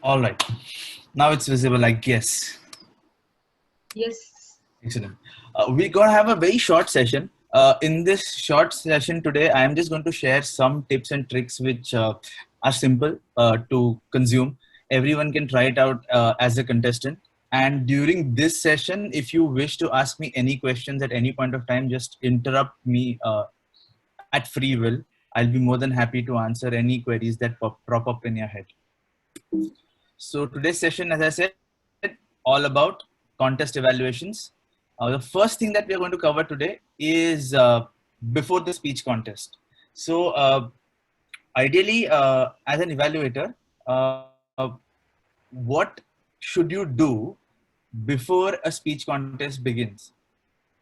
All right. Now it's visible, I guess. Yes. Excellent. We're going to have a very short session. In this short session today, I am just going to share some tips and tricks which are simple to consume. Everyone can try it out as a contestant. And during this session, if you wish to ask me any questions at any point of time, just interrupt me at free will. I'll be more than happy to answer any queries that prop up in your head. So today's session, as I said, all about contest evaluations. The first thing that we are going to cover today is before the speech contest. So ideally, as an evaluator, what should you do before a speech contest begins?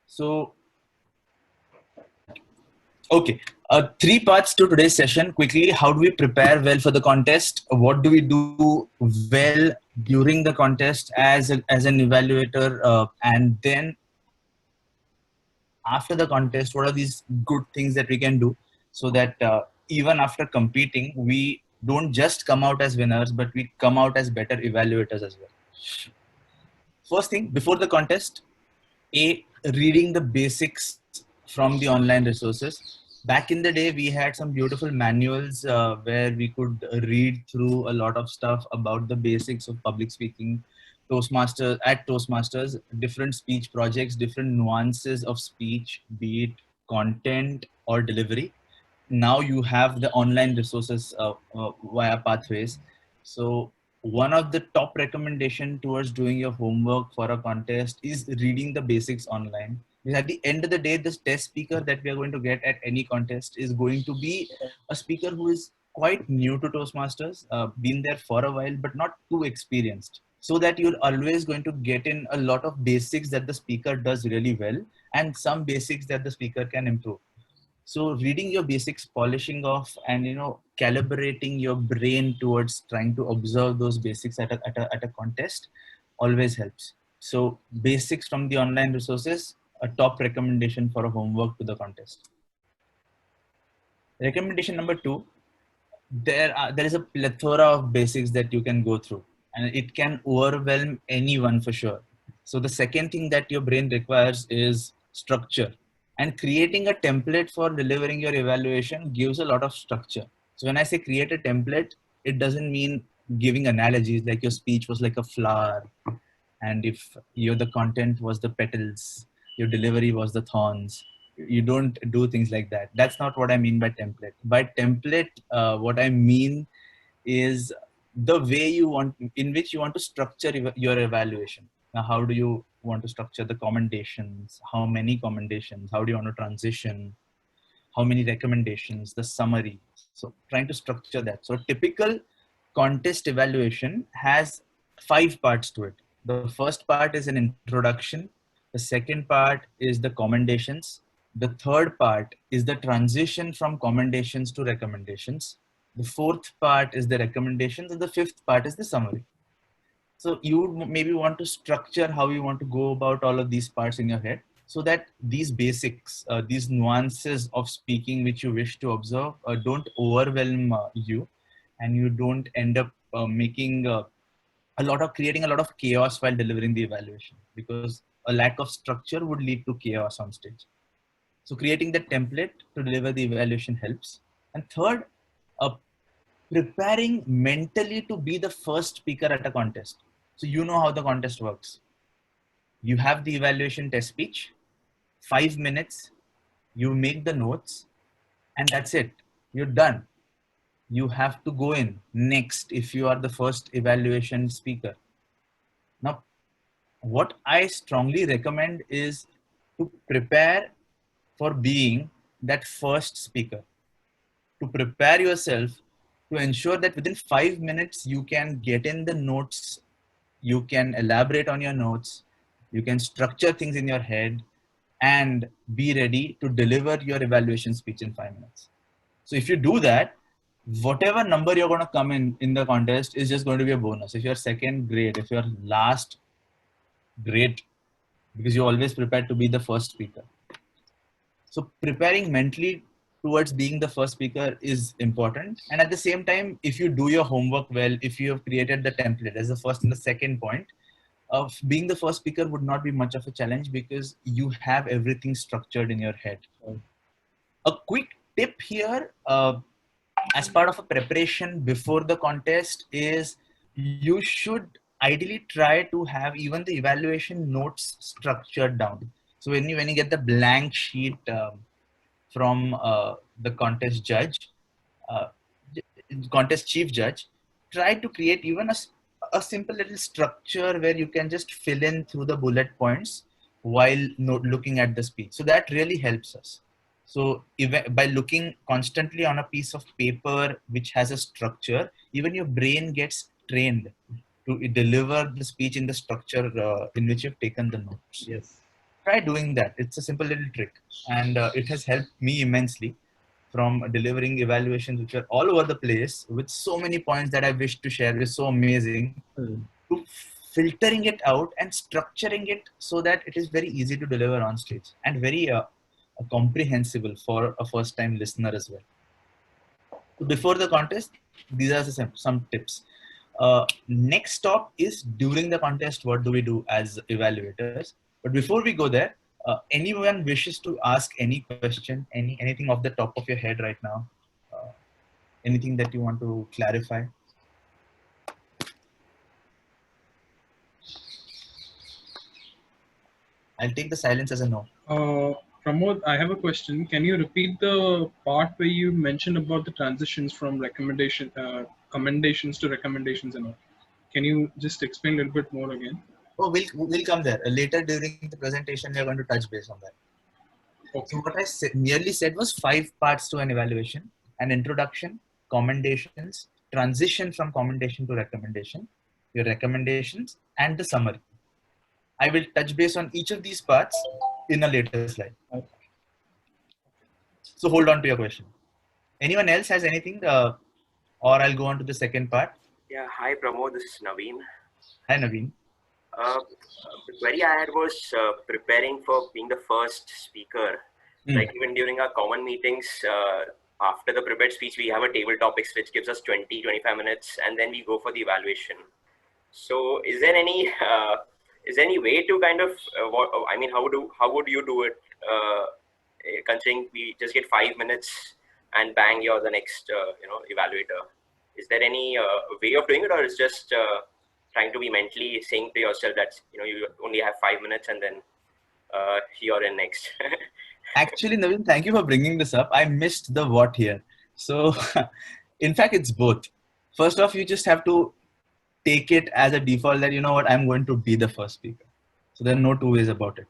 So okay. Three parts to today's session. Quickly, how do we prepare well for the contest? What do we do well during the contest as an evaluator? And then after the contest, what are these good things that we can do so that even after competing, we don't just come out as winners, but we come out as better evaluators as well. First thing, before the contest, reading the basics from the online resources. Back in the day, we had some beautiful manuals where we could read through a lot of stuff about the basics of public speaking. Toastmasters, different speech projects, different nuances of speech, be it content or delivery. Now you have the online resources via Pathways. So one of the top recommendation towards doing your homework for a contest is reading the basics online. Because at the end of the day, this test speaker that we are going to get at any contest is going to be a speaker who is quite new to Toastmasters, been there for a while, but not too experienced. So that you're always going to get in a lot of basics that the speaker does really well and some basics that the speaker can improve. So reading your basics, polishing off, and calibrating your brain towards trying to observe those basics at a contest always helps. So basics from the online resources, a top recommendation for a homework to the contest. Recommendation number two, there is a plethora of basics that you can go through, and it can overwhelm anyone for sure. So the second thing that your brain requires is structure, and creating a template for delivering your evaluation gives a lot of structure. So when I say create a template, it doesn't mean giving analogies like your speech was like a flower, and if the content was the petals, your delivery was the thorns. You don't do things like that. That's not what I mean by template. By template, what I mean is the way you want, in which you want to structure your evaluation. Now, how do you want to structure the commendations? How many commendations? How do you want to transition? How many recommendations? The summary. So trying to structure that. So a typical contest evaluation has 5 parts to it. The first part is an introduction. The second part is the commendations. The third part is the transition from commendations to recommendations. The fourth part is the recommendations, and the fifth part is the summary. So you would maybe want to structure how you want to go about all of these parts in your head so that these basics, these nuances of speaking which you wish to observe don't overwhelm you, and you don't end up making creating a lot of chaos while delivering the evaluation, because a lack of structure would lead to chaos on stage. So creating the template to deliver the evaluation helps. And third, uh, preparing mentally to be the first speaker at a contest. So you know how the contest works. You have the evaluation test speech, 5 minutes, you make the notes, and that's it. You're done. You have to go in next if you are the first evaluation speaker. Now, what I strongly recommend is to prepare for being that first speaker, to prepare yourself to ensure that within 5 minutes you can get in the notes, you can elaborate on your notes, you can structure things in your head, and be ready to deliver your evaluation speech in 5 minutes. So if you do that, whatever number you're going to come in the contest is just going to be a bonus. If you're second, great. If you're last, great, because you're always prepared to be the first speaker. So preparing mentally towards being the first speaker is important. And at the same time, if you do your homework well, if you have created the template as the first and the second point, of being the first speaker would not be much of a challenge because you have everything structured in your head. A quick tip here, as part of a preparation before the contest, is you should ideally try to have even the evaluation notes structured down. So when you get the blank sheet from the contest judge, uh, contest chief judge, try to create even a simple little structure where you can just fill in through the bullet points while looking at the speech. So that really helps us. So by looking constantly on a piece of paper which has a structure, even your brain gets trained to deliver the speech in the structure in which you've taken the notes. Yes. Try doing that. It's a simple little trick, and it has helped me immensely from delivering evaluations which are all over the place with so many points that I wish to share is so amazing, to filtering it out and structuring it so that it is very easy to deliver on stage and very comprehensible for a first time listener as well. So before the contest, these are some tips. Next stop is during the contest, what do we do as evaluators? But before we go there, anyone wishes to ask any question, anything off the top of your head right now? Anything that you want to clarify? I'll take the silence as a no. Pramod, I have a question. Can you repeat the part where you mentioned about the transitions from commendations to recommendations and all? Can you just explain a little bit more again? Oh, we'll come there. Later during the presentation, we are going to touch base on that. Okay. So what I merely said was 5 parts to an evaluation: an introduction, commendations, transition from commendation to recommendation, your recommendations, and the summary. I will touch base on each of these parts in a later slide. So hold on to your question. Anyone else has anything, or I'll go on to the second part. Yeah, hi Pramod, this is Naveen. Hi Naveen. The query I had was preparing for being the first speaker. Like even during our common meetings, after the prepared speech, we have a table topics which gives us 20-25 minutes, and then we go for the evaluation. So is there any way to kind of how would you do it, considering we just get 5 minutes and bang, you're the next evaluator? Is there any way of doing it, or is just trying to be mentally saying to yourself that you only have 5 minutes and then you're in next? Actually, Naveen, thank you for bringing this up. I missed the what here. So in fact, it's both. First off, you just have to take it as a default that, you know what, I'm going to be the first speaker. So there are no two ways about it.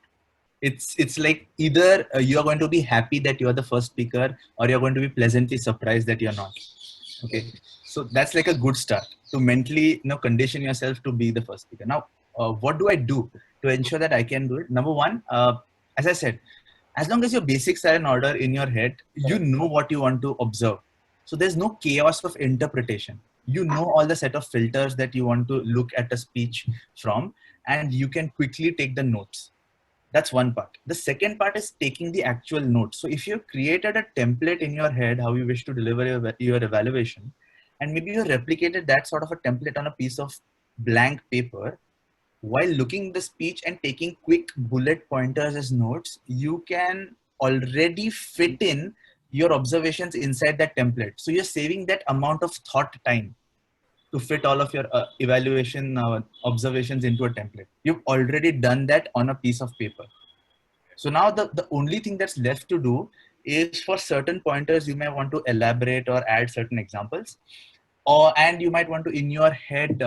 It's like either you're going to be happy that you're the first speaker, or you're going to be pleasantly surprised that you're not. Okay. So that's like a good start to mentally condition yourself to be the first speaker. Now, what do I do to ensure that I can do it? Number one, as I said, as long as your basics are in order in your head, you know what you want to observe. So there's no chaos of interpretation. You know all the set of filters that you want to look at a speech from, and you can quickly take the notes. That's one part. The second part is taking the actual notes. So if you've created a template in your head, how you wish to deliver your evaluation, and maybe you replicated that sort of a template on a piece of blank paper, while looking the speech and taking quick bullet pointers as notes, you can already fit in your observations inside that template. So you're saving that amount of thought time to fit all of your evaluation observations into a template. You've already done that on a piece of paper. So now the only thing that's left to do is, for certain pointers, you may want to elaborate or add certain examples, and you might want to, in your head,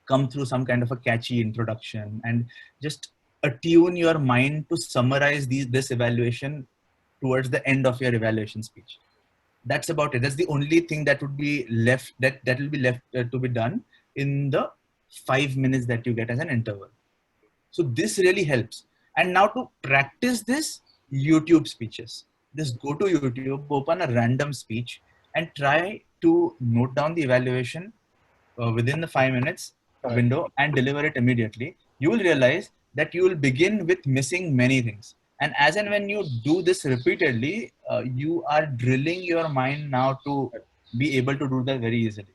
come through some kind of a catchy introduction and just attune your mind to summarize this evaluation towards the end of your evaluation speech. That's about it. That's the only thing that would be left, that will be left to be done in the 5 minutes that you get as an interval. So this really helps. And now to practice this, YouTube speeches. Just go to YouTube, open a random speech, and try to note down the evaluation within the 5 minutes window and deliver it immediately. You will realize that you will begin with missing many things. And as and when you do this repeatedly, you are drilling your mind now to be able to do that very easily.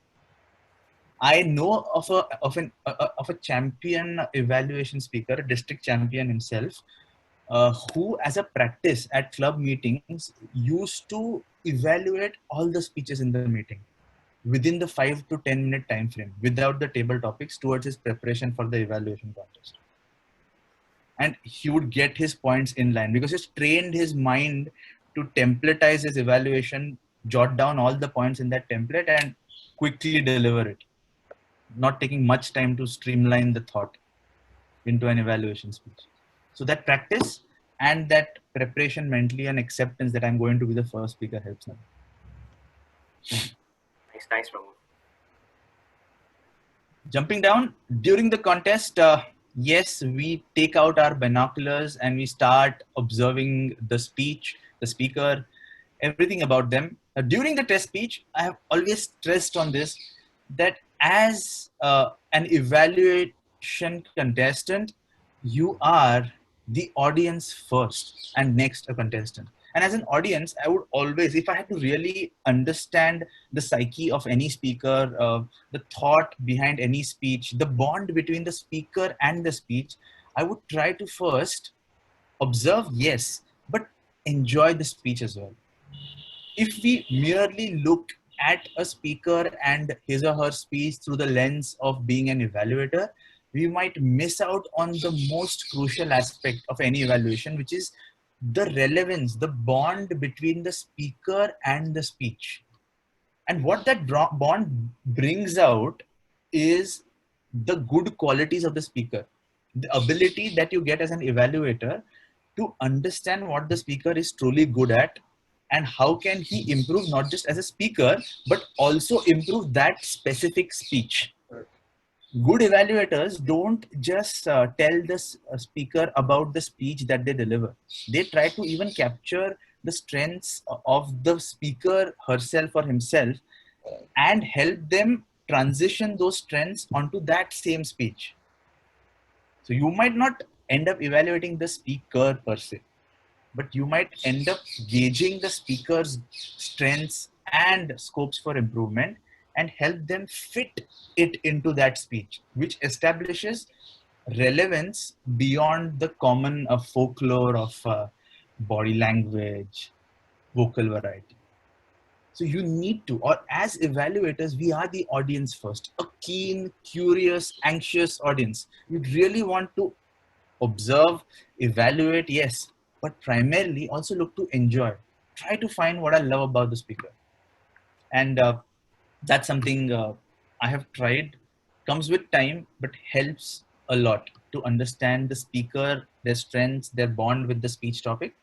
I know of a champion evaluation speaker, a district champion himself, who, as a practice at club meetings, used to evaluate all the speeches in the meeting within the 5 to 10 minute time frame, without the table topics, towards his preparation for the evaluation contest. And he would get his points in line because he's trained his mind to templatize his evaluation, jot down all the points in that template, and quickly deliver it, not taking much time to streamline the thought into an evaluation speech. So that practice and that preparation mentally and acceptance that I'm going to be the first speaker helps them. Thanks, Pramod. Jumping down, during the contest, yes, we take out our binoculars and we start observing the speech, the speaker, everything about them. During the test speech, I have always stressed on this, that as an evaluation contestant, you are the audience first and next a contestant. And as an audience, I would always, if I had to really understand the psyche of any speaker, the thought behind any speech, the bond between the speaker and the speech, I would try to first observe, yes, but enjoy the speech as well. If we merely look at a speaker and his or her speech through the lens of being an evaluator, we might miss out on the most crucial aspect of any evaluation, which is the relevance, the bond between the speaker and the speech. And what that bond brings out is the good qualities of the speaker, the ability that you get as an evaluator to understand what the speaker is truly good at and how can he improve not just as a speaker, but also improve that specific speech. Good evaluators don't just tell the speaker about the speech that they deliver. They try to even capture the strengths of the speaker herself or himself and help them transition those strengths onto that same speech. So you might not end up evaluating the speaker per se, but you might end up gauging the speaker's strengths and scopes for improvement and help them fit it into that speech, which establishes relevance beyond the common folklore of body language, vocal variety. So you need to, or as evaluators, we are the audience first, a keen, curious, anxious audience. We really want to observe, evaluate, yes, but primarily also look to enjoy. Try to find what I love about the speaker. And that's something I have tried, comes with time, but helps a lot to understand the speaker, their strengths, their bond with the speech topic.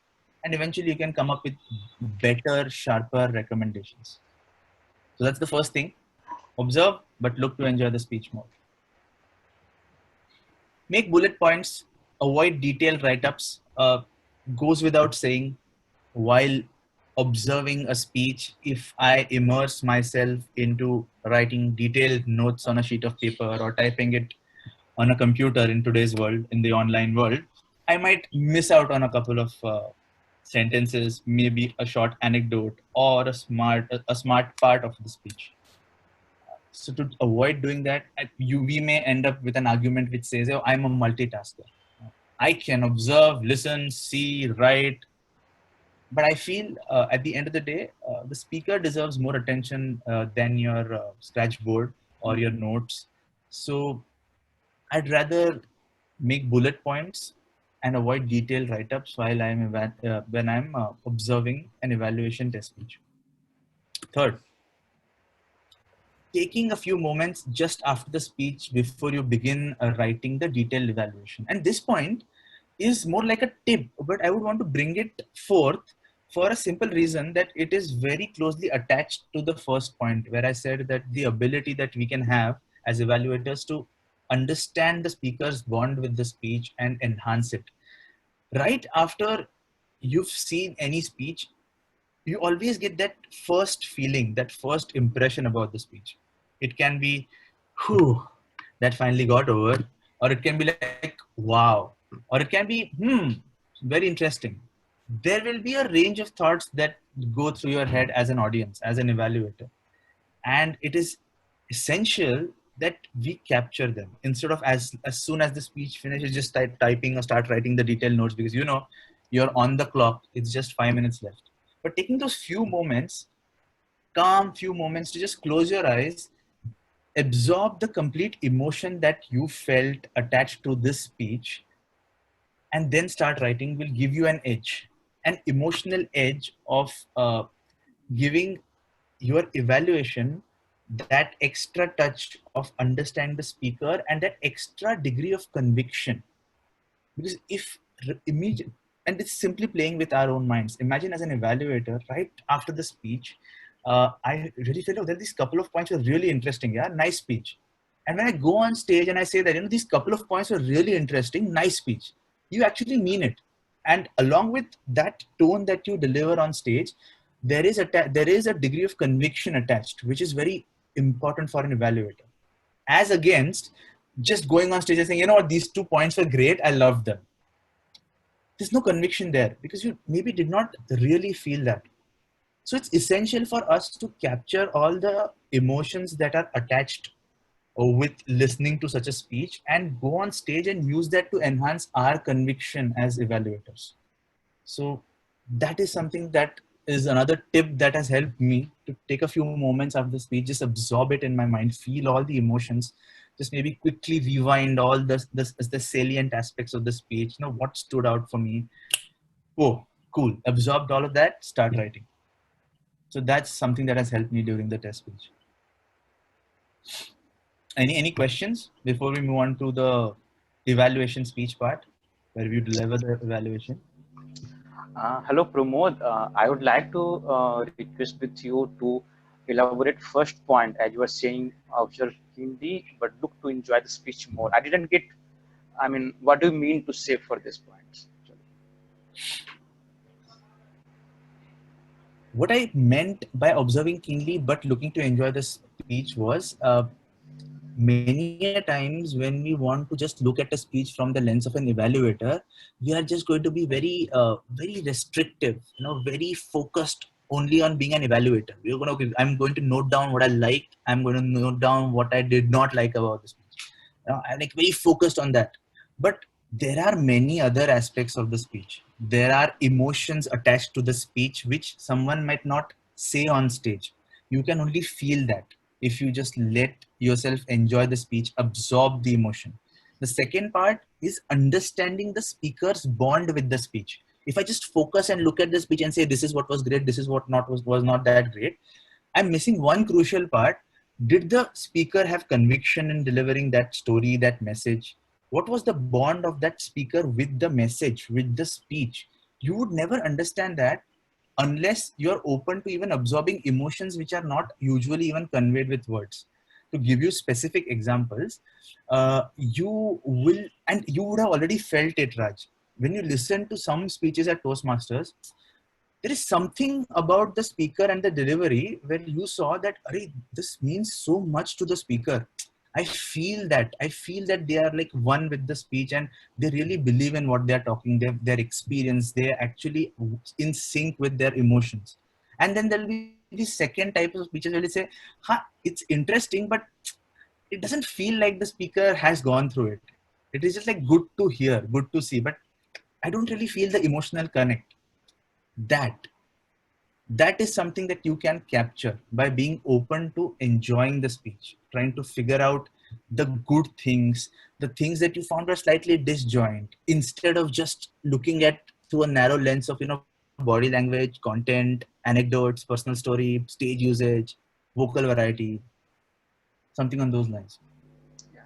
And eventually you can come up with better, sharper recommendations. So that's the first thing. Observe, but look to enjoy the speech more. Make bullet points, avoid detailed write-ups. Goes without saying, while observing a speech, if I immerse myself into writing detailed notes on a sheet of paper or typing it on a computer in today's world, in the online world, I might miss out on a couple of sentences, maybe a short anecdote or a smart part of the speech. So to avoid doing that, we may end up with an argument which says, oh, I'm a multitasker. I can observe, listen, see, write. But I feel at the end of the day, the speaker deserves more attention than your scratch board or your notes. So I'd rather make bullet points and avoid detailed write-ups while I'm when I'm observing an evaluation test speech. Third, taking a few moments just after the speech before you begin writing the detailed evaluation. And this point is more like a tip, but I would want to bring it forth for a simple reason that it is very closely attached to the first point where I said that the ability that we can have as evaluators to understand the speaker's bond with the speech and enhance it. Right after you've seen any speech, you always get that first feeling, that first impression about the speech. It can be, whew, that finally got over, or it can be like, wow, or it can be, very interesting. There will be a range of thoughts that go through your head as an audience, as an evaluator. And it is essential that we capture them instead of as soon as the speech finishes, just start typing or start writing the detailed notes, because you know you're on the clock. It's just 5 minutes left. But taking those few moments, calm few moments to just close your eyes, absorb the complete emotion that you felt attached to this speech, and then start writing will give you an emotional edge of giving your evaluation that extra touch of understand the speaker and that extra degree of conviction. Because if immediate, and it's simply playing with our own minds. Imagine as an evaluator, right after the speech, I really felt, oh, that these couple of points were really interesting. Yeah, nice speech. And when I go on stage and I say that, you know, these couple of points were really interesting, nice speech, you actually mean it. And along with that tone that you deliver on stage, there is a degree of conviction attached, which is very important for an evaluator. As against just going on stage and saying, you know what, these 2 points were great, I loved them. There's no conviction there because you maybe did not really feel that. So it's essential for us to capture all the emotions that are attached with listening to such a speech and go on stage and use that to enhance our conviction as evaluators. So that is something that is another tip that has helped me to take a few moments after the speech, just absorb it in my mind, feel all the emotions, just maybe quickly rewind all the salient aspects of the speech, you know, what stood out for me. Oh, cool. Absorbed all of that, start writing. So that's something that has helped me during the test speech. Any questions before we move on to the evaluation speech part, where we deliver the evaluation? Hello, Pramod. I would like to request with you to elaborate first point as you were saying, observe Hindi, but look to enjoy the speech more. I didn't get, I mean, what do you mean to say for this point? What I meant by observing keenly but looking to enjoy the speech was many a times when we want to just look at a speech from the lens of an evaluator, we are just going to be very restrictive, you know, very focused only on being an evaluator. We're going to, okay, I'm going to note down what I liked. I'm going to note down what I did not like about the speech. I'm like very focused on that. But there are many other aspects of the speech. There are emotions attached to the speech, which someone might not say on stage. You can only feel that if you just let yourself enjoy the speech, absorb the emotion. The second part is understanding the speaker's bond with the speech. If I just focus and look at the speech and say, this is what was great, this is what was not that great, I'm missing one crucial part. Did the speaker have conviction in delivering that story, that message? What was the bond of that speaker with the message, with the speech? You would never understand that unless you're open to even absorbing emotions which are not usually even conveyed with words. To give you specific examples, you will, and you would have already felt it, Raj. When you listen to some speeches at Toastmasters, there is something about the speaker and the delivery where you saw that, this means so much to the speaker. I feel that they are like one with the speech and they really believe in what they're talking, their experience, they're actually in sync with their emotions. And then there'll be the second type of speeches where they say, it's interesting, but it doesn't feel like the speaker has gone through it. It is just like good to hear, good to see, but I don't really feel the emotional connect. That is something that you can capture by being open to enjoying the speech, trying to figure out the good things, the things that you found were slightly disjoint, instead of just looking at through a narrow lens of, you know, body language, content, anecdotes, personal story, stage usage, vocal variety, something on those lines.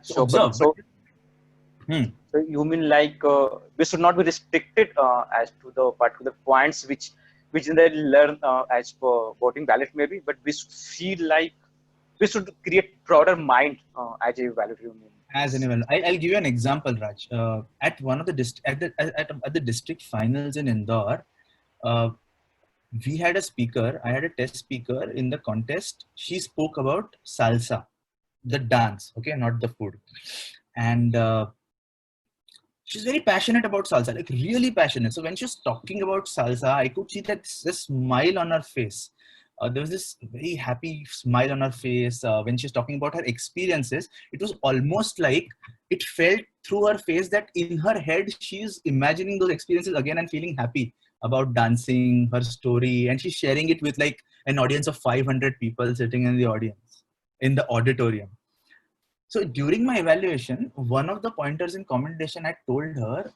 So So, observe. so you mean like we should not be restricted as to the particular points which they learn as per voting ballot maybe, but we should feel like we should create broader mind as a ballot. You mean? As an event, I'll give you an example, Raj. At one of the at the district finals in Indore, we had a speaker. I had a test speaker in the contest. She spoke about salsa, the dance, okay, not the food. And she's very passionate about salsa, like really passionate. So when she was talking about salsa, I could see that this smile on her face. There was this very happy smile on her face when she's talking about her experiences. It was almost like it felt through her face that in her head she's imagining those experiences again and feeling happy about dancing, her story, and she's sharing it with like an audience of 500 people sitting in the audience, in the auditorium. So during my evaluation, one of the pointers in commendation, I told her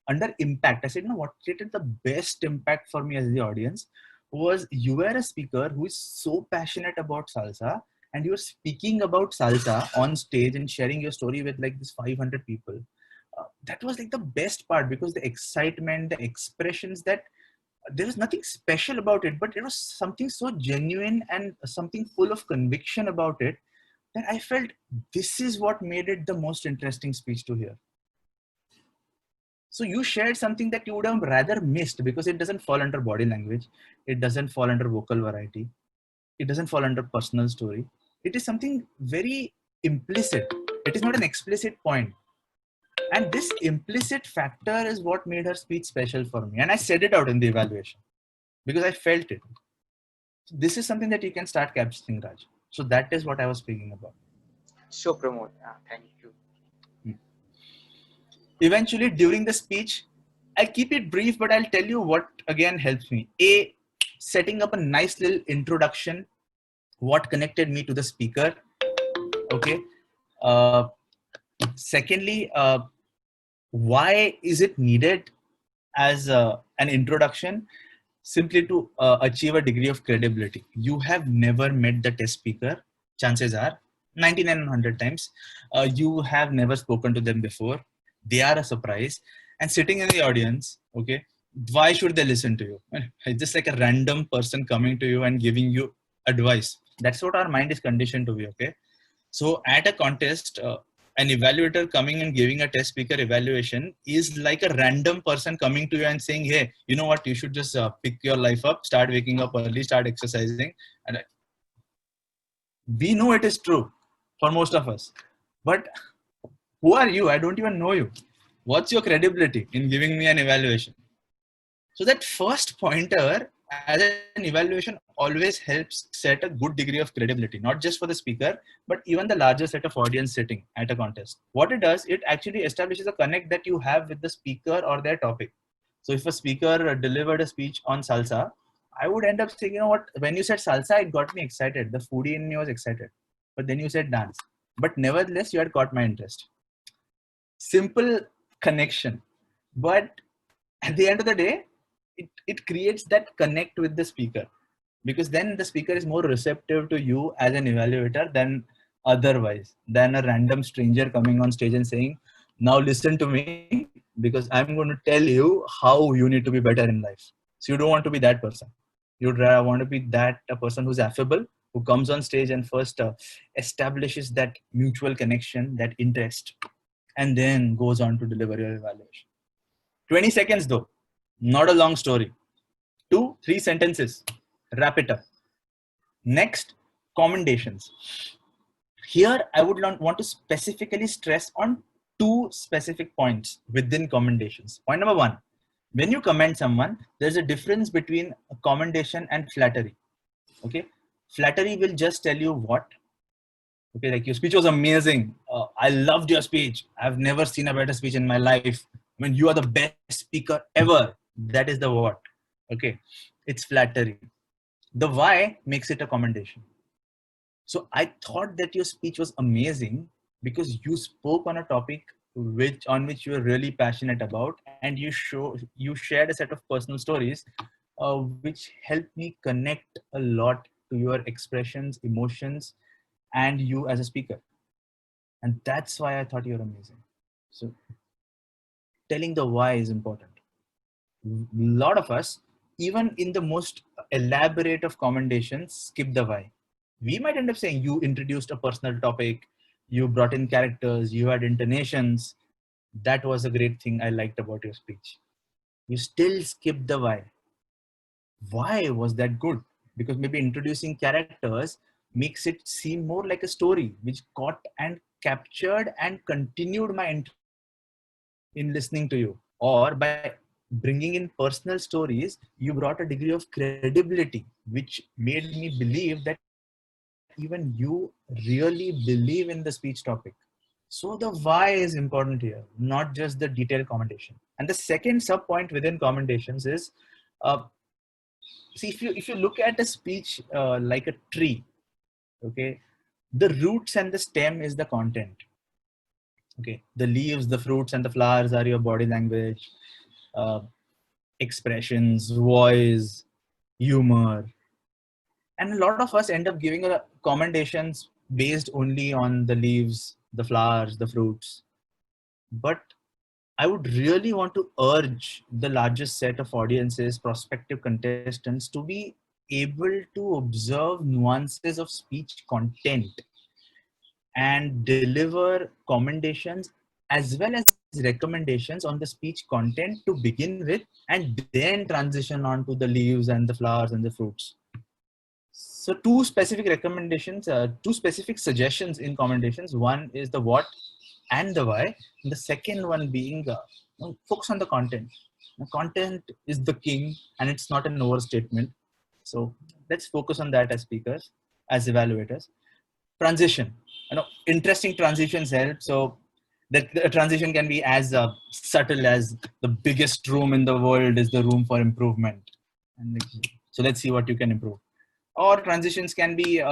under impact, I said, no, what created the best impact for me as the audience was you were a speaker who is so passionate about salsa, and you were speaking about salsa on stage and sharing your story with like this 500 people. That was like the best part, because the excitement, the expressions, that there was nothing special about it, but it was something so genuine and something full of conviction about it, that I felt this is what made it the most interesting speech to hear. So you shared something that you would have rather missed because it doesn't fall under body language. It doesn't fall under vocal variety. It doesn't fall under personal story. It is something very implicit. It is not an explicit point. And this implicit factor is what made her speech special for me. And I said it out in the evaluation because I felt it. This is something that you can start capturing, Raj. So that is what I was speaking about. Sure, Pramod. Thank you. Eventually, during the speech, I'll keep it brief, but I'll tell you what again helps me. A, setting up a nice little introduction, what connected me to the speaker. Okay. Secondly, why is it needed as an introduction? Simply to achieve a degree of credibility. You have never met the test speaker. Chances are 99 and 100 times. You have never spoken to them before. They are a surprise. And sitting in the audience, okay, why should they listen to you? It's just like a random person coming to you and giving you advice. That's what our mind is conditioned to be, okay? So at a contest, an evaluator coming and giving a test speaker evaluation is like a random person coming to you and saying, hey, you know what, you should just pick your life up, start waking up early, start exercising. And we know it is true for most of us. But who are you? I don't even know you. What's your credibility in giving me an evaluation? So that first pointer as an evaluation always helps set a good degree of credibility, not just for the speaker, but even the larger set of audience sitting at a contest. What it does, it actually establishes a connect that you have with the speaker or their topic. So if a speaker delivered a speech on salsa, I would end up saying, you know what, when you said salsa, it got me excited. The foodie in me was excited. But then you said dance. But nevertheless, you had caught my interest. Simple connection. But at the end of the day, it creates that connect with the speaker, because then the speaker is more receptive to you as an evaluator than otherwise, than a random stranger coming on stage and saying, now listen to me because I'm going to tell you how you need to be better in life. So you don't want to be that person. You'd rather want to be that a person who's affable, who comes on stage and first establishes that mutual connection, that interest, and then goes on to deliver your evaluation. 20 seconds though, not a long story. 2-3 sentences, wrap it up. Next, commendations. Here, I would want to specifically stress on 2 specific points within commendations. Point number 1, when you commend someone, there's a difference between a commendation and flattery. Okay, flattery will just tell you what. Okay, like your speech was amazing. I loved your speech. I've never seen a better speech in my life. I mean, you are the best speaker ever. That is the what. Okay, it's flattery. The why makes it a commendation. So I thought that your speech was amazing because you spoke on a topic on which you were really passionate about, and you shared a set of personal stories which helped me connect a lot to your expressions, emotions, and you as a speaker. And that's why I thought you're amazing. So telling the why is important. A lot of us, even in the most elaborate of commendations, skip the why. We might end up saying you introduced a personal topic, you brought in characters, you had intonations. That was a great thing I liked about your speech. You still skip the why. Why was that good? Because maybe introducing characters makes it seem more like a story which caught and captured and continued my interest in listening to you, or by bringing in personal stories, you brought a degree of credibility, which made me believe that even you really believe in the speech topic. So the why is important here, not just the detailed commendation. And the second sub point within commendations is, uh, see, if you look at a speech like a tree, okay, the roots and the stem is the content. Okay, the leaves, the fruits, and the flowers are your body language, uh, expressions, voice, humor, and a lot of us end up giving a commendations based only on the leaves, the flowers, the fruits. But I would really want to urge the largest set of audiences, prospective contestants, to be able to observe nuances of speech content and deliver commendations as well as recommendations on the speech content to begin with, and then transition on to the leaves and the flowers and the fruits. So two specific recommendations, two specific suggestions in commendations. One is the what and the why. And the second one being focus on the content. The content is the king, and it's not an overstatement. So let's focus on that as speakers, as evaluators. Transition. Interesting transitions help. So that the transition can be as subtle as the biggest room in the world is the room for improvement. And so let's see what you can improve. Or transitions can be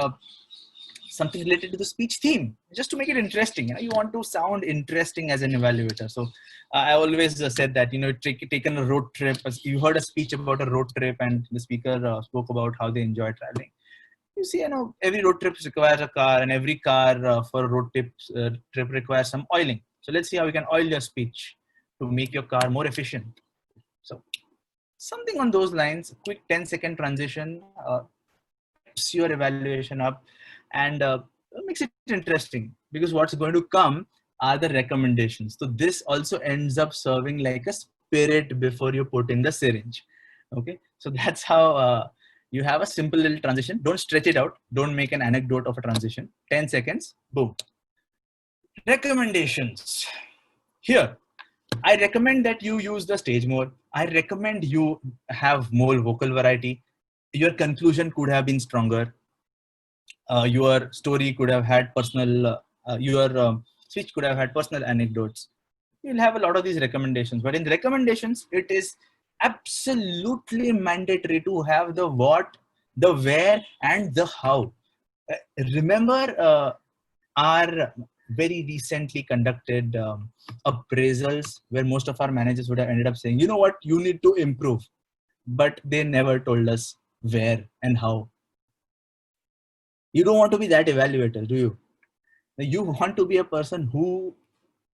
something related to the speech theme, just to make it interesting. You want to sound interesting as an evaluator. So I always said that, taken a road trip. You heard a speech about a road trip, and the speaker spoke about how they enjoy traveling. You see, every road trip requires a car, and every car for a road trip requires some oiling. So let's see how we can oil your speech to make your car more efficient. So something on those lines, quick 10-second transition, your evaluation up, and makes it interesting, because what's going to come are the recommendations. So this also ends up serving like a spirit before you put in the syringe. Okay, so that's how you have a simple little transition. Don't stretch it out. Don't make an anecdote of a transition. 10 seconds, boom. Recommendations. Here, I recommend that you use the stage more. I recommend you have more vocal variety. Your conclusion could have been stronger. Your story could have had personal, your speech could have had personal anecdotes. You'll have a lot of these recommendations, but in the recommendations, it is absolutely mandatory to have the what, the where, and the how. Remember our very recently conducted appraisals, where most of our managers would have ended up saying, you know what, you need to improve, but they never told us where and how. You don't want to be that evaluator, do you? You want to be a person who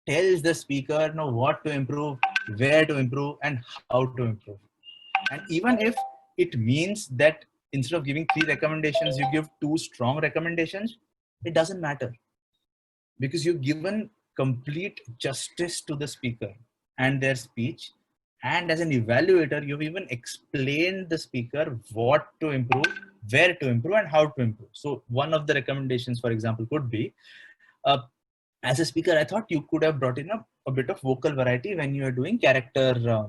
tells the speaker what to improve, where to improve, and how to improve. And even if it means that instead of giving 3 recommendations, you give 2 strong recommendations, it doesn't matter, because you've given complete justice to the speaker and their speech. And as an evaluator, you've even explained the speaker what to improve, where to improve, and how to improve. So one of the recommendations, for example, could be, as a speaker, I thought you could have brought in a bit of vocal variety when you are doing character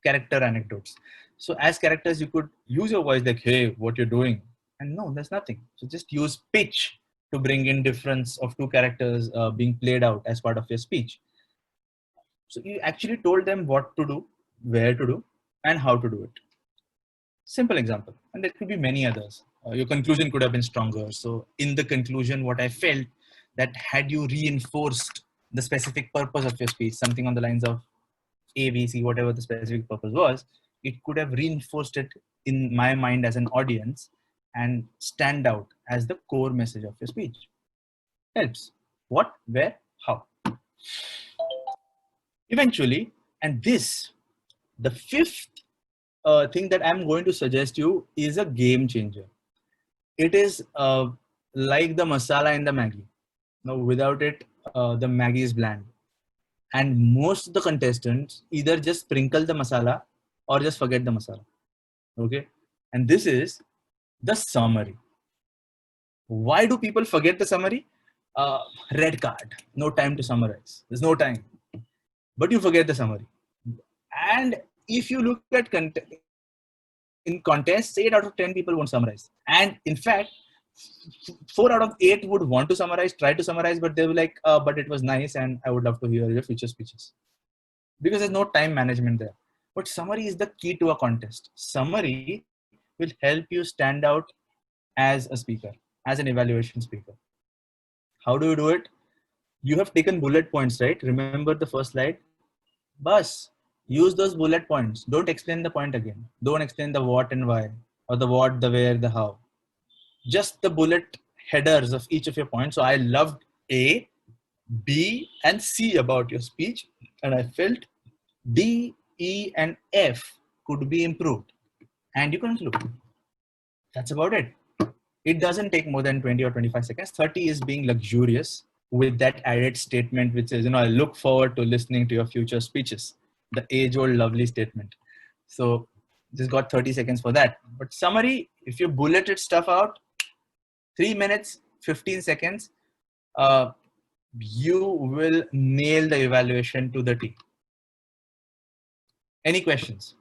anecdotes. So as characters, you could use your voice like, hey, what you're doing. And no, there's nothing. So just use pitch to bring in difference of 2 characters being played out as part of your speech. So you actually told them what to do, where to do, and how to do it. Simple example. And there could be many others. Your conclusion could have been stronger. So in the conclusion, what I felt that had you reinforced the specific purpose of your speech, something on the lines of A, B, C, whatever the specific purpose was, it could have reinforced it in my mind as an audience and stand out as the core message of your speech. Helps. What, where, how. Eventually, and this, the 5th thing that I'm going to suggest you is a game changer. It is like the masala in the Maggi. Now, without it, the Maggi is bland. And most of the contestants either just sprinkle the masala or just forget the masala. Okay. And this is the summary. Why do people forget the summary? Red card. No time to summarize. There's no time. but you forget the summary. And if you look at in contests, 8 out of 10 people won't summarize. And in fact, 4 out of 8 would want to summarize, try to summarize, but they were like, but it was nice and I would love to hear your future speeches. Because there's no time management there. But summary is the key to a contest. Summary will help you stand out as a speaker, as an evaluation speaker. How do you do it? You have taken bullet points, right? Remember the first slide? Bus. Use those bullet points. Don't explain the point again. Don't explain the what and why, or the what, the where, the how. Just the bullet headers of each of your points. So I loved A, B, and C about your speech, and I felt D, E, and F could be improved. And you conclude. That's about it. It doesn't take more than 20 or 25 seconds. 30 is being luxurious with that added statement, which is, I look forward to listening to your future speeches. The age-old lovely statement. So just got 30 seconds for that. But summary, if you bulleted stuff out, 3 minutes, 15 seconds, you will nail the evaluation to the T. Any questions?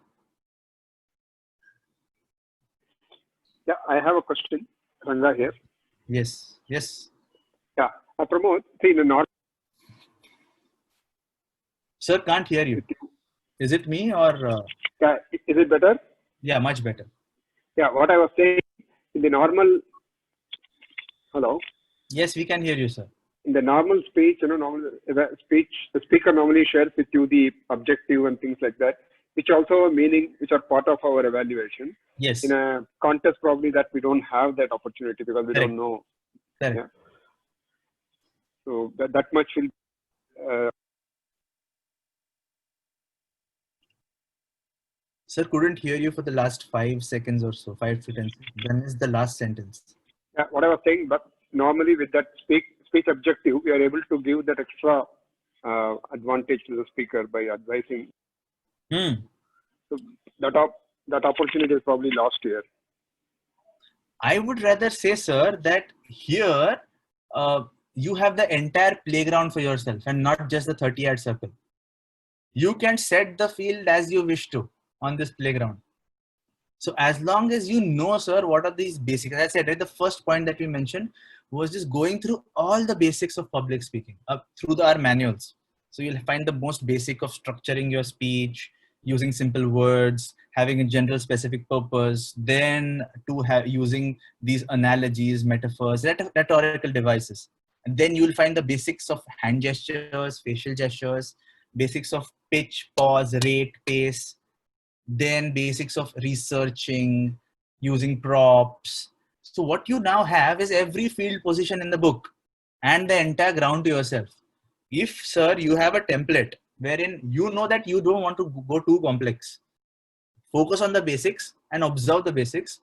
Yeah, I have a question. Ranga here. Yes. Yes. Yeah, Pramod, see, in the north. Sir, can't hear you. Is it me or? Yeah, is it better? Yeah, much better. Yeah, what I was saying, in the normal. Hello. Yes, we can hear you, sir. In the normal speech, the speaker normally shares with you the objective and things like that, which also have meaning, which are part of our evaluation. Yes. In a contest, probably that we don't have that opportunity because we don't know. Correct. Yeah. So that much will. Sir, couldn't hear you for the last 5 seconds or so, 5 to 10 seconds. When is the last sentence? Yeah, what I was saying, but normally with that speech objective, we are able to give that extra advantage to the speaker by advising. So that opportunity is probably lost here. I would rather say, sir, that here you have the entire playground for yourself and not just the 30-yard circle. You can set the field as you wish to on this playground. So as long as you know, sir, what are these basics? As I said, right, the first point that we mentioned was just going through all the basics of public speaking through our manuals. So you'll find the most basic of structuring your speech, using simple words, having a general specific purpose, then to have using these analogies, metaphors, rhetorical devices. And then you'll find the basics of hand gestures, facial gestures, basics of pitch, pause, rate, pace, then basics of researching, using props. So what you now have is every field position in the book and the entire ground to yourself. If, sir, you have a template wherein you know that you don't want to go too complex, focus on the basics and observe the basics,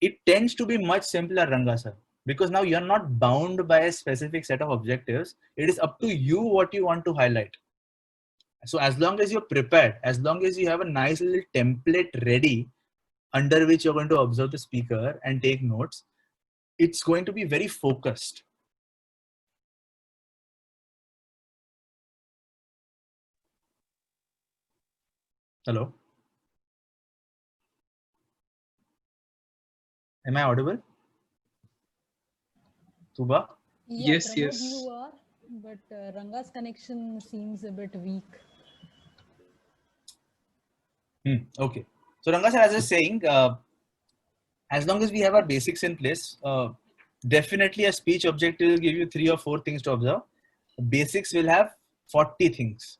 it tends to be much simpler, Ranga, sir. Because now you're not bound by a specific set of objectives. It is up to you what you want to highlight. So as long as you're prepared, as long as you have a nice little template ready under which you're going to observe the speaker and take notes, it's going to be very focused. Hello? Am I audible? Tuba? Yeah, Yes, Pramod, yes. you are, but Ranga's connection seems a bit weak. Okay. So Ranga sir, as I was saying, as long as we have our basics in place, definitely a speech objective will give you 3 or 4 things to observe. Basics will have 40 things.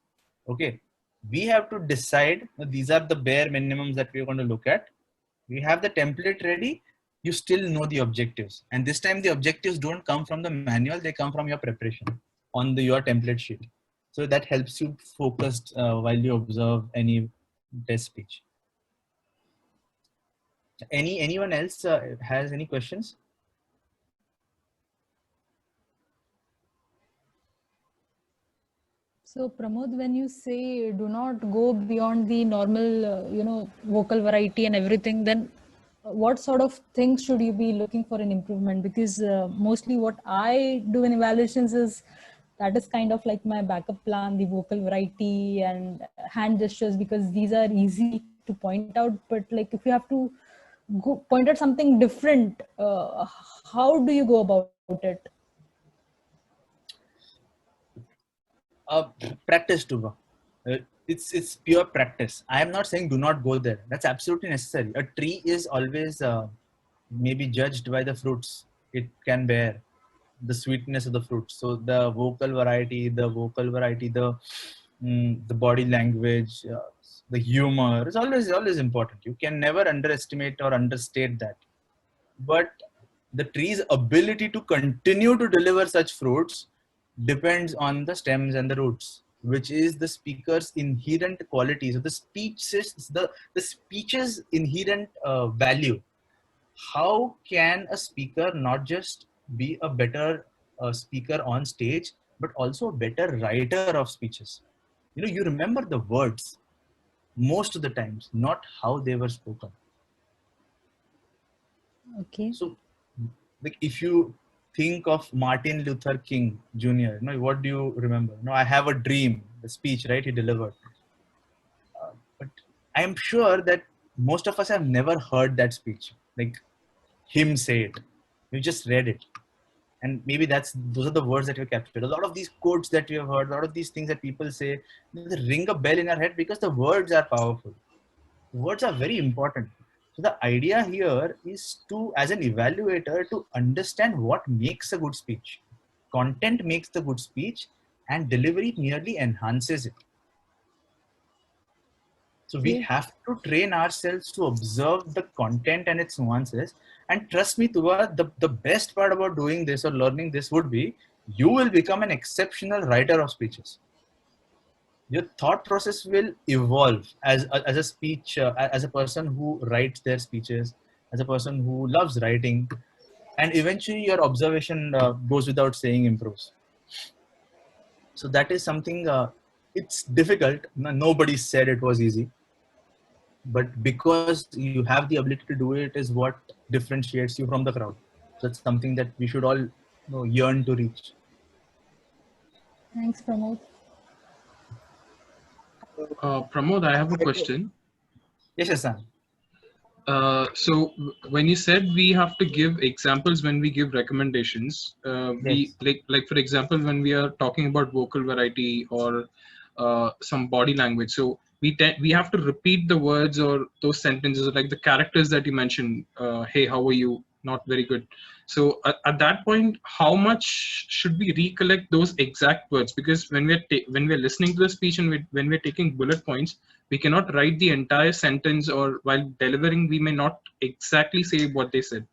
Okay. We have to decide, these are the bare minimums that we're going to look at. We have the template ready. You still know the objectives. And this time the objectives don't come from the manual. They come from your preparation on your template sheet. So that helps you focused while you observe any test speech. Anyone else has any questions? So Pramod, when you say do not go beyond the normal, vocal variety and everything, then what sort of things should you be looking for an improvement? Because mostly what I do in evaluations is that is kind of like my backup plan, the vocal variety and hand gestures, because these are easy to point out. But like if you have to go point out something different, how do you go about it? Practice, Tuba. It's pure practice. I am not saying do not go there. That's absolutely necessary. A tree is always maybe judged by the fruits it can bear, the sweetness of the fruit. So the vocal variety, the body language, the humor is always important. You can never underestimate or understate that. But the tree's ability to continue to deliver such fruits depends on the stems and the roots, which is the speaker's inherent qualities. So the speech's inherent value. How can a speaker not just be a better speaker on stage, but also a better writer of speeches? You remember the words most of the times, not how they were spoken. Okay. So, like if you think of Martin Luther King Jr., what do you remember? I have a dream, the speech, right? He delivered. But I am sure that most of us have never heard that speech, like him say it. We just read it. And maybe those are the words that you captured. A lot of these quotes that you have heard, a lot of these things that people say, they ring a bell in our head because the words are powerful. The words are very important. So the idea here is to, as an evaluator, to understand what makes a good speech. Content makes the good speech, and delivery merely enhances it. So we have to train ourselves to observe the content and its nuances. And trust me, Tuba, the best part about doing this or learning this would be, you will become an exceptional writer of speeches. Your thought process will evolve as a speech, as a person who writes their speeches, as a person who loves writing, and eventually your observation goes without saying improves. So that is something, it's difficult. Nobody said it was easy. But because you have the ability to do it is what differentiates you from the crowd. So it's something that we should all yearn to reach. Thanks, Pramod. Pramod, I have a question. Yes, Hassan. So when you said we have to give examples when we give recommendations, Yes. we like for example when we are talking about vocal variety or some body language. So we have to repeat the words or those sentences, like the characters that you mentioned. Hey, how are you? Not very good. So at that point, how much should we recollect those exact words? Because when we're listening to the speech and when we're taking bullet points, we cannot write the entire sentence, or while delivering, we may not exactly say what they said.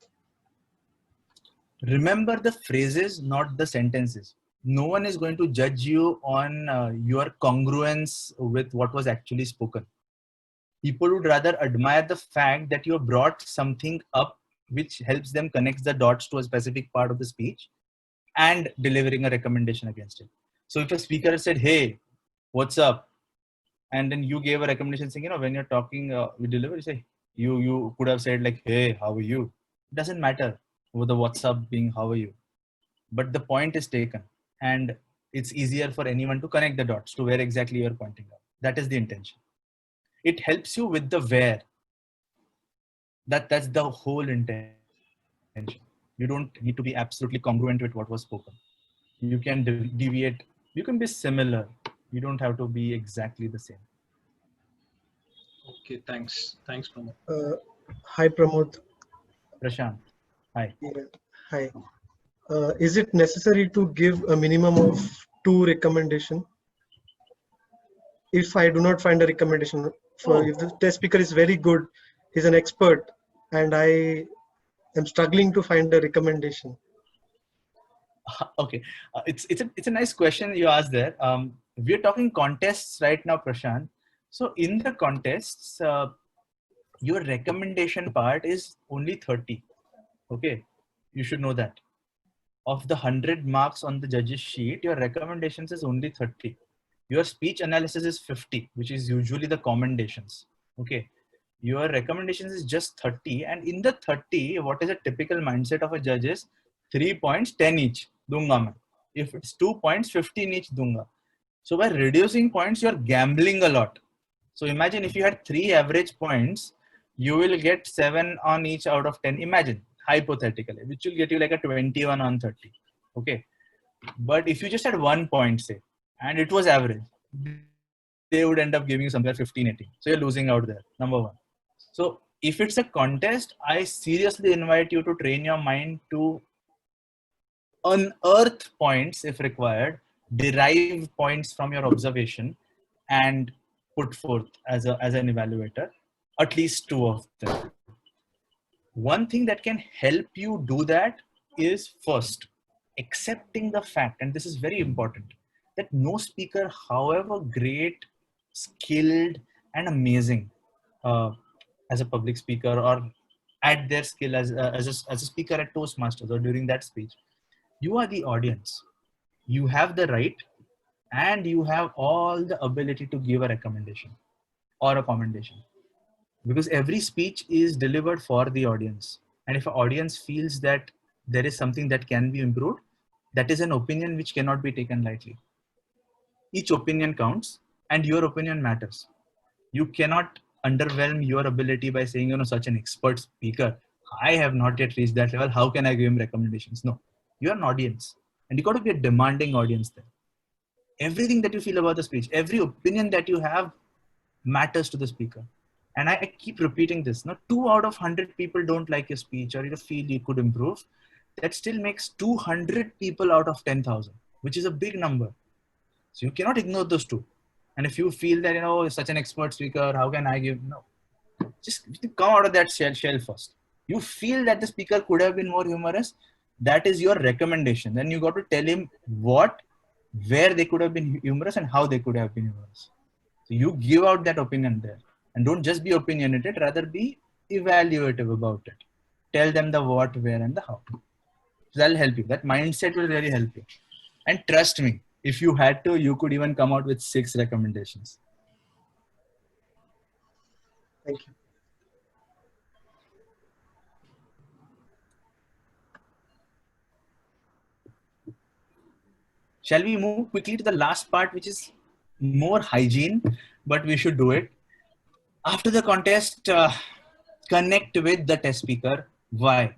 Remember the phrases, not the sentences. No one is going to judge you on your congruence with what was actually spoken. People would rather admire the fact that you have brought something up which helps them connect the dots to a specific part of the speech and delivering a recommendation against it. So if a speaker said, hey, what's up? And then you gave a recommendation saying, when you're talking, we deliver, you say, you could have said like, hey, how are you? It doesn't matter with the what's up being how are you. But the point is taken, and it's easier for anyone to connect the dots to where exactly you're pointing out. That is the intention. It helps you with the where. That's the whole intention. You don't need to be absolutely congruent with what was spoken. You can deviate. You can be similar. You don't have to be exactly the same. Okay, thanks, Pramod. Hi, Pramod. Prashant, hi. Yeah, hi. Is it necessary to give a minimum of 2 recommendations? If I do not find a recommendation, if the test speaker is very good, he's an expert, and I am struggling to find a recommendation. Okay, it's a nice question you asked there. We're talking contests right now, Prashant. So in the contests, your recommendation part is only 30. Okay, you should know that. Of the 100 marks on the judge's sheet, your recommendations is only 30. Your speech analysis is 50, which is usually the commendations. Okay, your recommendations is just 30, and in the 30, what is a typical mindset of a judge is 3 points, 10 each. Dunga main. If it's 2 points, 15 each dunga. So by reducing points, you're gambling a lot. So imagine if you had 3 average points, you will get 7 on each out of 10. Imagine, hypothetically, which will get you like a 21 on 30. Okay. But if you just had 1 point, say, and it was average, they would end up giving you somewhere 15, 18. So you're losing out there, number one. So if it's a contest, I seriously invite you to train your mind to unearth points if required, derive points from your observation, and put forth as an evaluator, at least 2 of them. One thing that can help you do that is first, accepting the fact, and this is very important, that no speaker, however great, skilled, and amazing as a public speaker or at their skill as a speaker at Toastmasters or during that speech, you are the audience. You have the right and you have all the ability to give a recommendation or a commendation. Because every speech is delivered for the audience. And if an audience feels that there is something that can be improved, that is an opinion which cannot be taken lightly. Each opinion counts and your opinion matters. You cannot underwhelm your ability by saying, you know, such an expert speaker, I have not yet reached that level. How can I give him recommendations? No, you're an audience and you got to be a demanding audience there. Everything that you feel about the speech, every opinion that you have matters to the speaker. And I keep repeating this. Now, 2 out of 100 people don't like your speech or you feel you could improve. That still makes 200 people out of 10,000, which is a big number. So you cannot ignore those 2. And if you feel that, you know, you're such an expert speaker, how can I give? No, just come out of that shell first. You feel that the speaker could have been more humorous. That is your recommendation. Then you got to tell him where they could have been humorous and how they could have been humorous. So you give out that opinion there. And don't just be opinionated, rather be evaluative about it. Tell them the what, where, and the how. So that'll help you. That mindset will really help you. And trust me, if you had to, you could even come out with 6 recommendations. Thank you. Shall we move quickly to the last part, which is more hygiene, but we should do it. After the contest, connect with the test speaker. Why?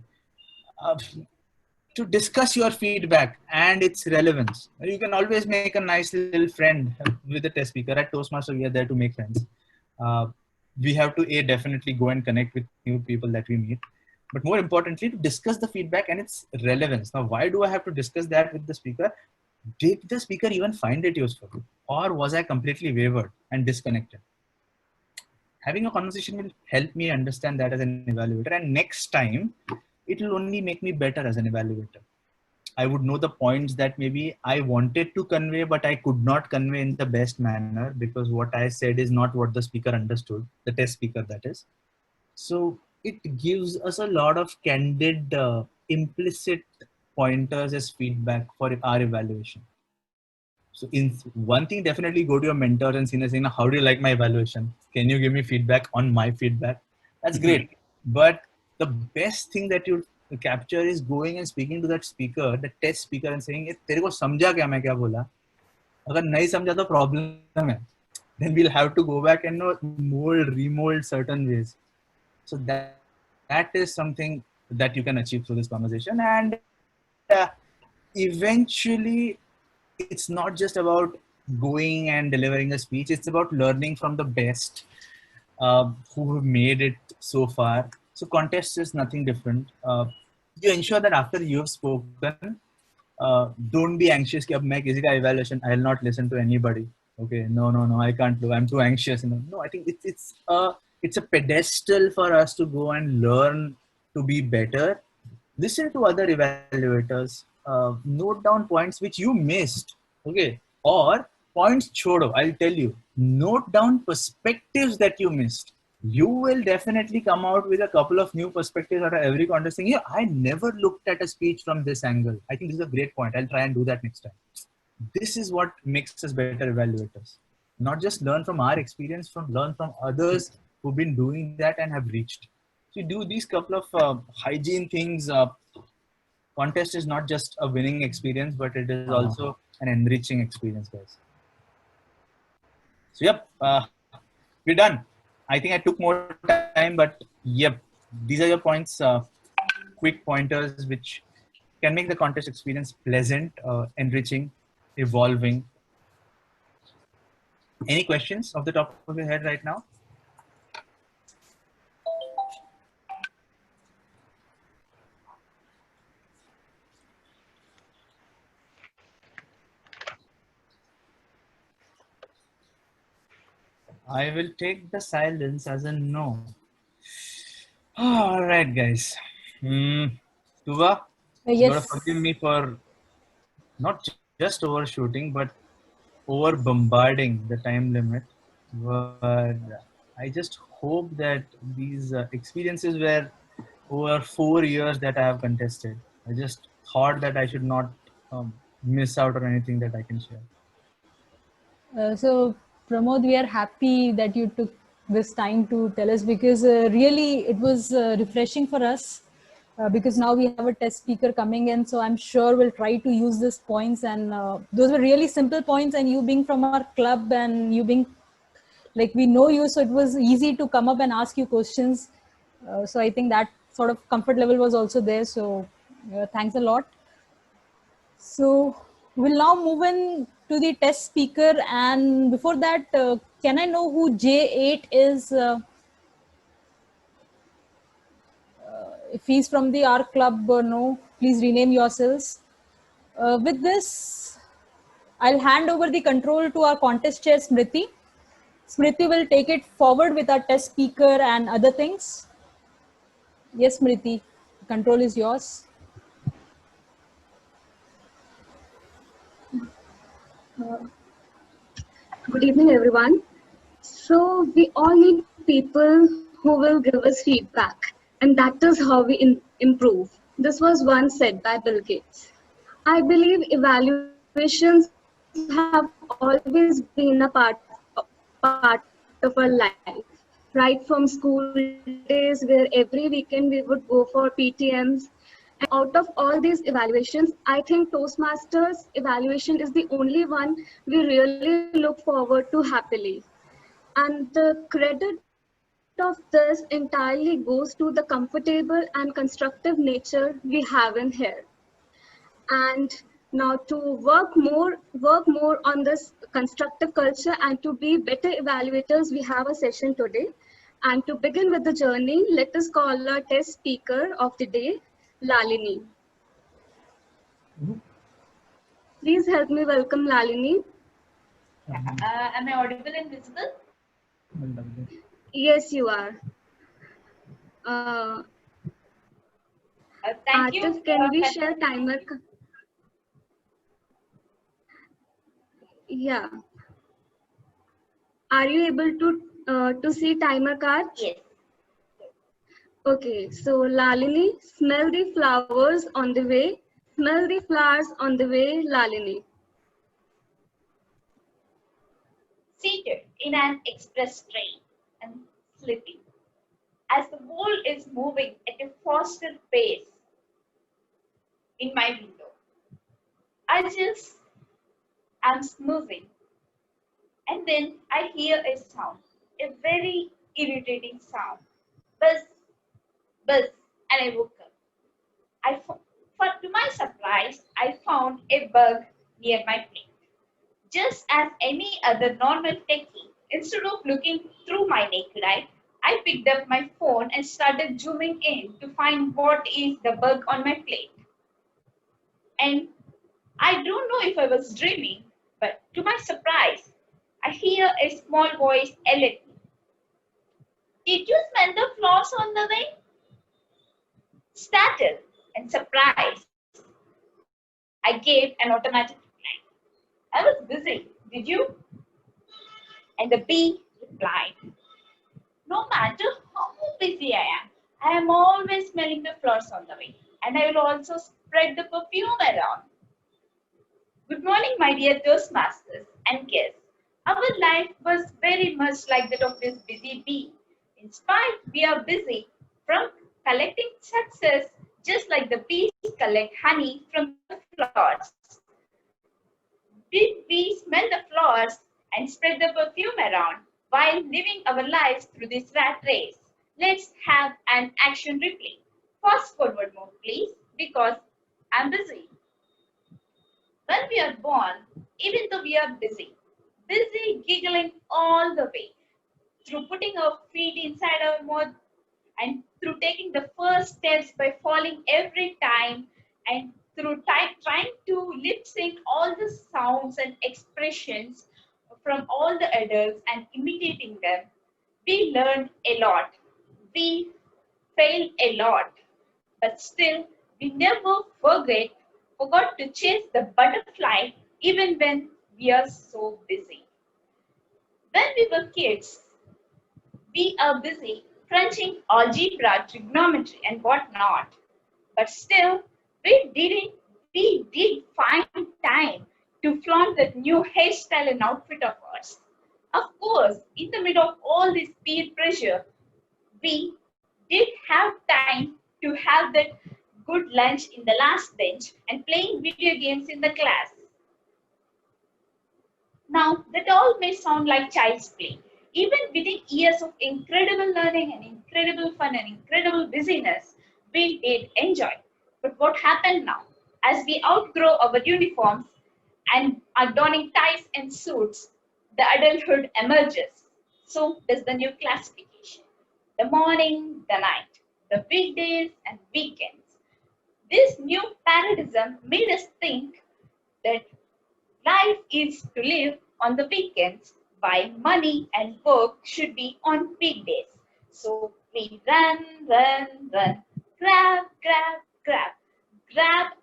To discuss your feedback and its relevance. You can always make a nice little friend with the test speaker. At Toastmasters, we are there to make friends. We have to definitely go and connect with new people that we meet. But more importantly, to discuss the feedback and its relevance. Now, why do I have to discuss that with the speaker? Did the speaker even find it useful? Or was I completely wavered and disconnected? Having a conversation will help me understand that as an evaluator, and next time it will only make me better as an evaluator. I would know the points that maybe I wanted to convey, but I could not convey in the best manner because what I said is not what the speaker understood, the test speaker that is. So it gives us a lot of candid, implicit pointers as feedback for our evaluation. So in one thing, definitely go to your mentor and saying, how do you like my evaluation? Can you give me feedback on my feedback? That's great. But the best thing that you capture is going and speaking to that speaker, the test speaker, and saying, तेरे को समझा क्या मैं क्या बोला? अगर नहीं समझा तो problem है. Then we'll have to go back and remold certain ways. So that is something that you can achieve through this conversation. And eventually, it's not just about going and delivering a speech. It's about learning from the best who have made it so far. So contest is nothing different. You ensure that after you have spoken, don't be anxious कि अब मैं किसी का evaluation, I will not listen to anybody. Okay, no, I can't do. I'm too anxious. No, I think it's a pedestal for us to go and learn to be better. Listen to other evaluators. Note down points which you missed. Okay, or points chodo. I'll tell you. Note down perspectives that you missed. You will definitely come out with a couple of new perspectives out of every contest saying, yeah, I never looked at a speech from this angle. I think this is a great point. I'll try and do that next time. This is what makes us better evaluators. Not just learn from our experience, learn from others who've been doing that and have reached. So you do these couple of hygiene things, contest is not just a winning experience, but it is also an enriching experience, guys. So yep, we're done. I think I took more time, but yep, these are your points, quick pointers which can make the contest experience pleasant, enriching, evolving. Any questions off the top of your head right now? I will take the silence as a no. All right, guys. Tuva, you gotta Yes. forgive me for not just overshooting, but over bombarding the time limit. But I just hope that these experiences were over 4 years that I have contested. I just thought that I should not miss out on anything that I can share. So, Pramod, we are happy that you took this time to tell us, because really it was refreshing for us, because now we have a test speaker coming in. So I'm sure we'll try to use these points, and those were really simple points, and you being from our club and you being like, we know you, so it was easy to come up and ask you questions. So I think that sort of comfort level was also there. So thanks a lot. So we'll now move in to the test speaker, and before that, can I know who J8 is? If he's from the R club or no, please rename yourselves. With this, I'll hand over the control to our contest chair, Smriti. Smriti will take it forward with our test speaker and other things. Yes, Smriti, control is yours. Good evening, everyone. So we all need people who will give us feedback, and that is how we improve. This was once said by Bill Gates. I believe evaluations have always been a part of our life, right from school days, where every weekend we would go for PTMs. And out of all these evaluations, I think Toastmasters evaluation is the only one we really look forward to happily. And the credit of this entirely goes to the comfortable and constructive nature we have in here. And now to work more on this constructive culture and to be better evaluators, we have a session today. And to begin with the journey, let us call our test speaker of the day, Lalini. Please help me welcome Lalini. Am I audible and visible? Yes, you are. Thank you. Atif, can we share timer? Yeah. Are you able to see timer card? Yes. Okay, so Lalini, smell the flowers on the way. Smell the flowers on the way, Lalini. Seated in an express train and sleeping, as the world is moving at a faster pace in my window, I just am snoozing, and then I hear a sound, a very irritating sound. Buzz, buzz, and I woke up. To my surprise, I found a bug near my plate. Just as any other normal techie, instead of looking through my naked eye, I picked up my phone and started zooming in to find what is the bug on my plate. And I don't know if I was dreaming, but to my surprise, I hear a small voice yell at me. Did you smell the flowers on the way? Startled and surprised, I gave an automatic reply. I was busy. Did you? And the bee replied, no matter how busy I am always smelling the flowers on the way. And I will also spread the perfume around. Good morning, my dear Toastmasters and guests. Our life was very much like that of this busy bee. In spite we are busy from collecting success just like the bees collect honey from the flowers. Did we smell the flowers and spread the perfume around while living our lives through this rat race? Let's have an action replay. Fast forward more, please, because I'm busy. When we are born, even though we are busy giggling all the way, through putting our feet inside our mouth and through taking the first steps by falling every time and through trying to lip sync all the sounds and expressions from all the adults and imitating them, we learned a lot. We failed a lot, but still we never forgot to chase the butterfly even when we are so busy. When we were kids, we are busy crunching algebra, trigonometry, and whatnot. But still, we did find time to flaunt that new hairstyle and outfit of ours. Of course, in the middle of all this peer pressure, we did have time to have that good lunch in the last bench and playing video games in the class. Now, that all may sound like child's play. Even within years of incredible learning and incredible fun and incredible busyness, we did enjoy. But what happened now? As we outgrow our uniforms and are donning ties and suits, the adulthood emerges. So does the new classification. The morning, the night, the weekdays and weekends. This new paradigm made us think that life is to live on the weekends, while money and work should be on weekdays. So we run, grab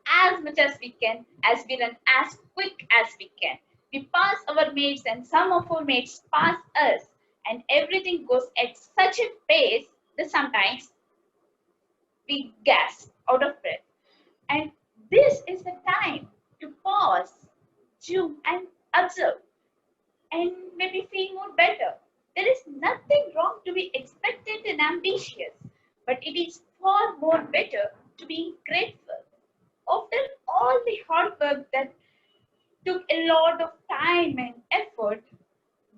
as much as we can, as we run as quick as we can. We pass our mates and some of our mates pass us, and everything goes at such a pace that sometimes we gasp out of breath. And this is the time to pause, zoom and observe and maybe feel more better. There is nothing wrong to be expectant and ambitious, but it is far more better to be grateful. After all the hard work that took a lot of time and effort,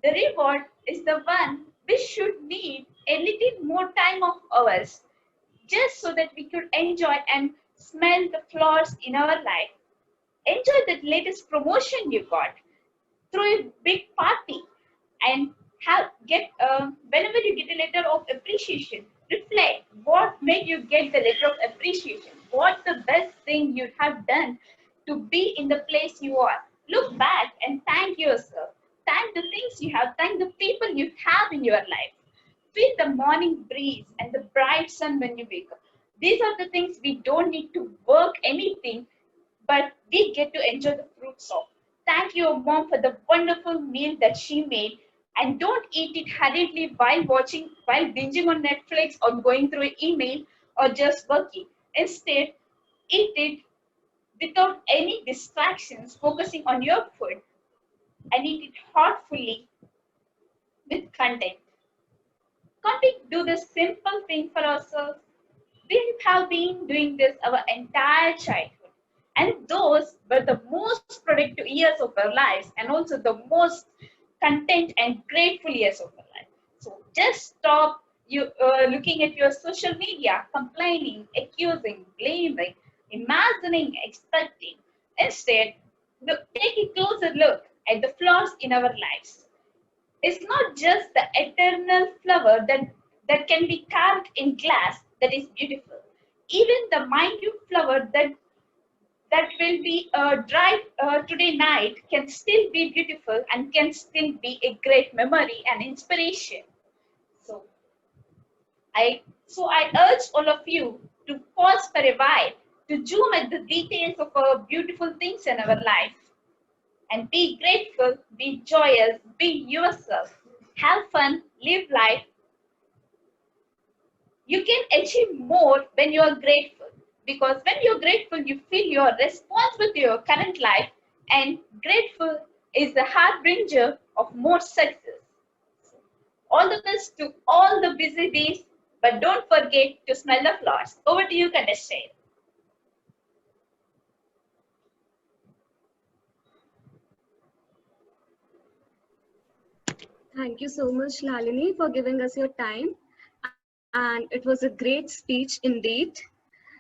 the reward is the one we should need a little more time of ours, just so that we could enjoy and smell the flowers in our life. Enjoy the latest promotion you got, throw a big party, and whenever you get a letter of appreciation, reflect what made you get the letter of appreciation. What's the best thing you have done to be in the place you are? Look back and thank yourself. Thank the things you have. Thank the people you have in your life. Feel the morning breeze and the bright sun when you wake up. These are the things we don't need to work anything, but we get to enjoy the fruits of. Thank your mom for the wonderful meal that she made, and don't eat it hurriedly while binging on Netflix or going through an email or just working. Instead, eat it without any distractions, focusing on your food, and eat it heartfully with content. Can't we do this simple thing for ourselves? We have been doing this our entire childhood. And those were the most productive years of our lives and also the most content and grateful years of our life. So just stop looking at your social media, complaining, accusing, blaming, imagining, expecting. Instead, take a closer look at the flaws in our lives. It's not just the eternal flower that can be carved in glass that is beautiful. Even the minute flower that will be dry today night can still be beautiful and can still be a great memory and inspiration. So I urge all of you to pause for a while, to zoom at the details of our beautiful things in our life, and be grateful, be joyous, be yourself, have fun, live life. You can achieve more when you are grateful, because when you're grateful, you feel you are responsible to your current life, and grateful is the harbinger of more success. All the best to all the busy days, but don't forget to smell the flowers. Over to you, Kandash. Thank you so much, Lalini, for giving us your time. And it was a great speech indeed.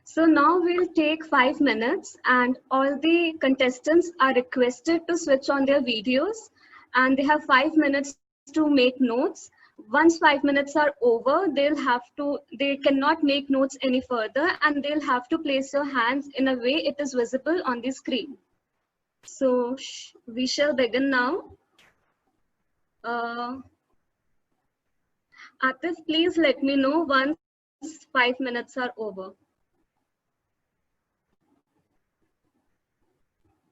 So now we'll take 5 minutes and all the contestants are requested to switch on their videos and they have 5 minutes to make notes. Once 5 minutes are over, they cannot make notes any further and they'll have to place your hands in a way it is visible on the screen. So we shall begin now. Atif, please let me know once 5 minutes are over.